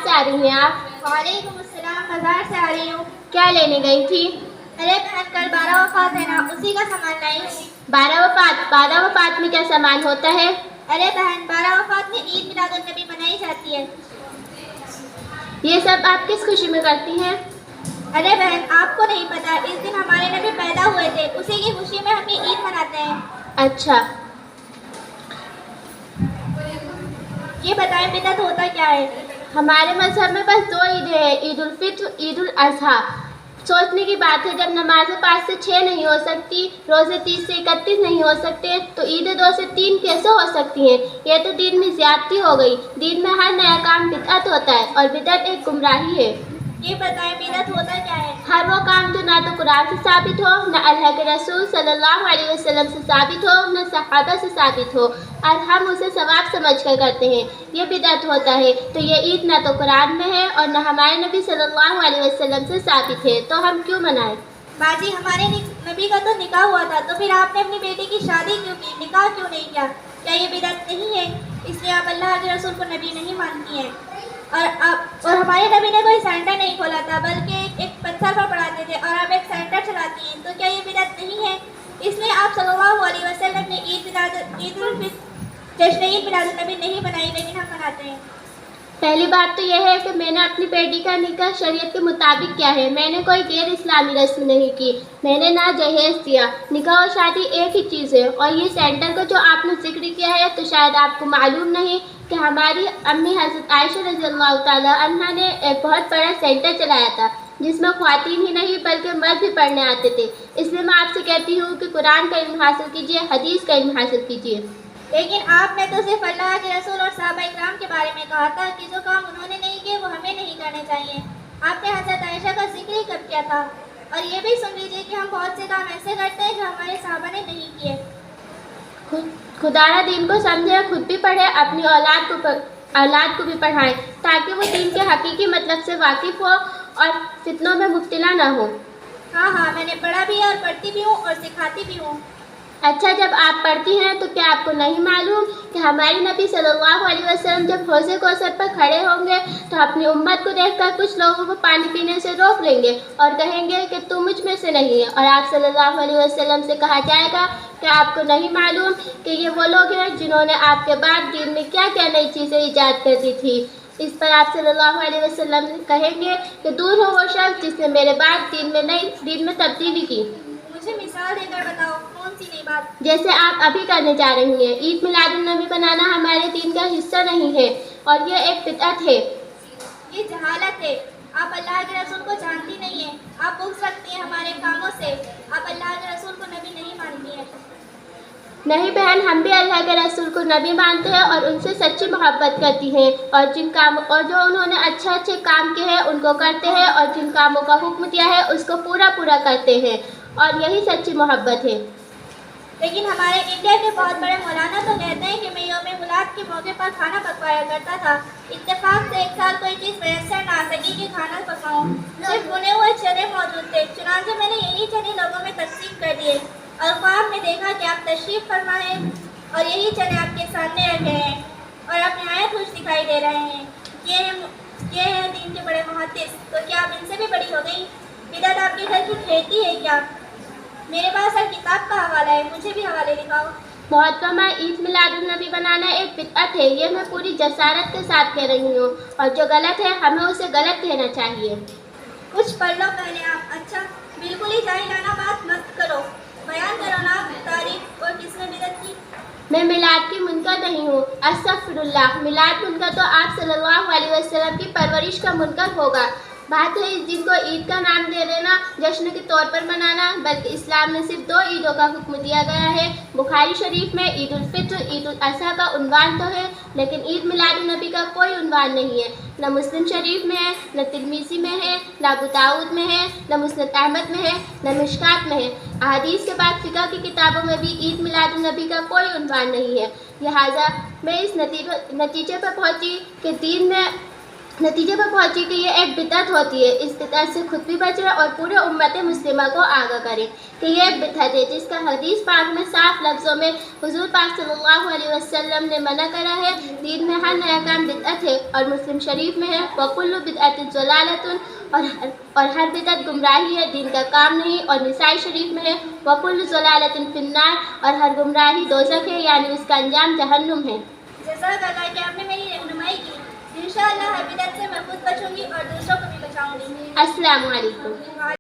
से आ रही हैं आप? वालेकुम अस्सलाम, बाजार से आ रही हूँ। क्या लेने गई थी? अरे बहन, कल 12 वफ़ात है ना, उसी का सामान लाई हूँ। 12 वफ़ात में क्या सामान होता है? अरे बहन, 12 वफ़ात में ईद मिलादुन नबी मनाई जाती है। ये सब आप किस खुशी में करती हैं? अरे बहन, आपको नहीं पता, इस दिन हमारे नबी पैदा हुए थे, उसी की खुशी में हम ये ईद मनाते हैं। अच्छा, ये बताएं, बिदअत होता क्या है? हमारे मजहब में बस 2 ईदें हैं, ईद उल फित्र, ईद उल अज़हा। सोचने की बात है, जब नमाज़ें 5 से 6 नहीं हो सकती, रोज़े 30 से 31 नहीं हो सकते, तो ईदें 2 से 3 कैसे हो सकती हैं? यह तो दीन में ज़्यादती हो गई। दीन में हर नया काम बिदअत होता है और बिदअत एक गुमराही है। ये बताएं, बिदअत होता क्या है? हर वो काम जो ना तो कुरान से साबित हो, न अल्लाह के रसूल सल्लल्लाहु अलैहि वसल्लम से साबित हो, न सहाबा से साबित हो, और हम उसे सवाब समझकर करते हैं, ये बिदअत होता है। तो ये ईद ना तो कुरान में है और न हमारे नबी सल्लल्लाहु अलैहि वसल्लम से साबित है, तो हम क्यों मनाएं? बाजी, हमारे नबी का तो निकाह हुआ था, तो फिर आपने अपनी बेटी की शादी क्यों की, निकाह क्यों नहीं किया? क्या ये बिदअत नहीं है? इसलिए आप अल्लाह के रसूल को नबी नहीं मानती हैं। और हमारे नबी ने कोई सेंटर नहीं खोला था, बल्कि एक पत्थर पर पढ़ाते थे, और आप एक सेंटर चलाती हैं, तो क्या ये बिदअत नहीं है? इसलिए आप सल्लल्लाहु अलैहि वसल्लम ने जश्न ईद मिलादुन नबी नहीं बनाई, लेकिन हम मनाते हैं। पहली बात तो यह है कि मैंने अपनी बेटी का निकाह शरीयत के मुताबिक किया है। मैंने कोई गैर इस्लामी रस्म नहीं की, मैंने ना जहेज दिया। निकाह और शादी एक ही चीज़ है। और ये सेंटर का जो आपने जिक्र किया है, तो शायद आपको मालूम नहीं कि हमारी अम्मी हज़रत आयशा रज़ियल्लाहु ताला अन्हा ने एक बहुत बड़ा सेंटर चलाया था, जिसमें ख्वातीन ही नहीं बल्कि मर्द भी पढ़ने आते थे। इसलिए मैं आपसे कहती हूँ कि कुरान का इल्म हासिल कीजिए, हदीस का इल्म हासिल कीजिए। लेकिन आपने तो सिर्फ अल्लाह के रसूल और सहाबा इकराम के बारे में कहा था कि जो काम उन्होंने नहीं किए वो हमें नहीं करने चाहिए। आपने हज़रत आयशा का जिक्र ही कब किया था? और ये भी सुन लीजिए कि हम बहुत से काम ऐसे करते हैं जो हमारे सहाबा ने नहीं किए। खुदारा दीन को समझे, खुद भी पढ़े, अपनी औलाद को भी पढ़ाएं, ताकि वो दीन के हकीकी मतलब से वाकिफ़ हो और फितनों में मुब्तला ना हो। हाँ, मैंने पढ़ा भी है और पढ़ती भी हूँ और सिखाती भी हूँ। अच्छा, जब आप पढ़ती हैं तो क्या आपको नहीं मालूम कि हमारे नबी सल्लल्लाहु अलैहि वसल्लम जब हौज़े कौसर पर खड़े होंगे तो अपनी उम्मत को देखकर कुछ लोगों को पानी पीने से रोक लेंगे और कहेंगे कि तू मुझ में से नहीं है, और आप सल्लल्लाहु अलैहि वसल्लम से कहा जाएगा कि आपको नहीं मालूम कि ये वो लोग हैं जिन्होंने आपके बाद दीन में क्या क्या नई चीज़ें ईजाद कर दी थी। इस पर आप सल्लल्लाहु अलैहि वसल्लम कहेंगे कि दूर हो वो शख्स जिसने मेरे बाद दीन में तब्दीली की। मुझे मिसाल देकर बताओ, कौन सी नई बात? जैसे आप अभी करने जा रही हैं। ईद मिलादुन नबी बनाना हमारे दीन का हिस्सा नहीं है और यह एक बिदअत है। ये जहालत है। आप अल्लाह के रसूल को जानती नहीं है। आप पूछ सकती हैं हमारे कामों से। आप अल्लाह के रसूल को नबी नहीं मानती हैं। नहीं बहन, हम भी अल्लाह के रसूल को नबी मानते हैं और उनसे सच्ची मोहब्बत करती हैं, और जो उन्होंने अच्छे काम किए हैं उनको करते हैं, और जिन कामों का हुक्म दिया है उसको पूरा करते हैं, और यही सच्ची मोहब्बत है। लेकिन हमारे इंडिया के बहुत बड़े मौलाना तो कहते हैं कि मैं यौम मिलाद के मौके पर खाना पकवाया करता था। इत्तेफाक से एक साल कोई चीज़ मैसर ना सकी कि खाना पकाऊं। सिर्फ भुने हुए चने मौजूद थे, चुनांचे मैंने यही चने लोगों में तकसीम कर दिए और ख्वाब में देखा कि आप तशरीफ़ फरमाए और यही चने आपके सामने रखे हैं और आप नहायत खुश दिखाई दे रहे हैं। ये है दीन के बड़े मुहद्दिस, तो क्या आप इनसे भी बड़ी हो गई? बिदअत आपके घर की खेती है क्या? मेरे पास हर किताब का हवाला है, मुझे भी हवाले दिखाओ। मोहतरमा, ईद मिलादुन नबी बनाना एक बिदअत है, ये मैं पूरी जसारत के साथ कह रही हूँ, और जो गलत है हमें उसे गलत कहना चाहिए। कुछ पढ़ लो पहले आप। अच्छा, बिल्कुल ही जाहिलाना बात मत करो, बयान करो ना तारीफ और किसने बिदअत की। मैं मिलाद की मुनकर नहीं हूँ, अस्तगफिरुल्लाह। मिलाद मुनकर तो आप सल्लल्लाहु अलैहि वसल्लम की परवरिश का मुनकर होगा। बात है इस दिन को ईद का नाम दे देना, जश्न के तौर पर मनाना, बल्कि इस्लाम में सिर्फ 2 ईदों का हुक्म दिया गया है। बुखारी शरीफ में ईद उल फित्र, ईद उल अज़हा का उन्वान तो है, लेकिन ईद मिलादुन नबी का कोई उन्वान नहीं है। न मुस्लिम शरीफ में है, न तिरमिज़ी में है, न अबू दाऊद में है, न मुस्नद अहमद में है, न मिशकात में है। अहादीस के बाद फ़िक़ह की किताबों में भी ईद मिलादुन नबी का कोई उन्वान नहीं है। लिहाजा मैं इस नतीजे पर पहुँची कि दीन में नतीजे पर पहुंची कि ये एक बिदअत होती है। इस बिदअत से खुद भी बच रहे और पूरे उम्मत मुस्लिमा को आगाह करें कि ये एक बिदअत है जिसका हदीस पाक में साफ लफ्ज़ों में हुजूर पाक सल्लल्लाहु अलैहि वसल्लम ने मना करा है। दीन में हर नया काम बिदअत है और मुस्लिम शरीफ में है वकुल्लु बिदअतिन ज़लालतुन, और हर बिदअत गुमराही है, दीन का काम नहीं। और निसाई शरीफ में है वकुल्लु ज़लालतिन फिन्नार, और हर गुमराही दोज़ख है, यानी उसका अंजाम जहन्नुम है। जज़ाकल्लाह कि आपने मेरी रहनुमाई की। इंशाअल्लाह हर बिदअत से मैं खुद बचूंगी और दूसरों को भी बचाऊंगी। अस्सलामु अलैकुम।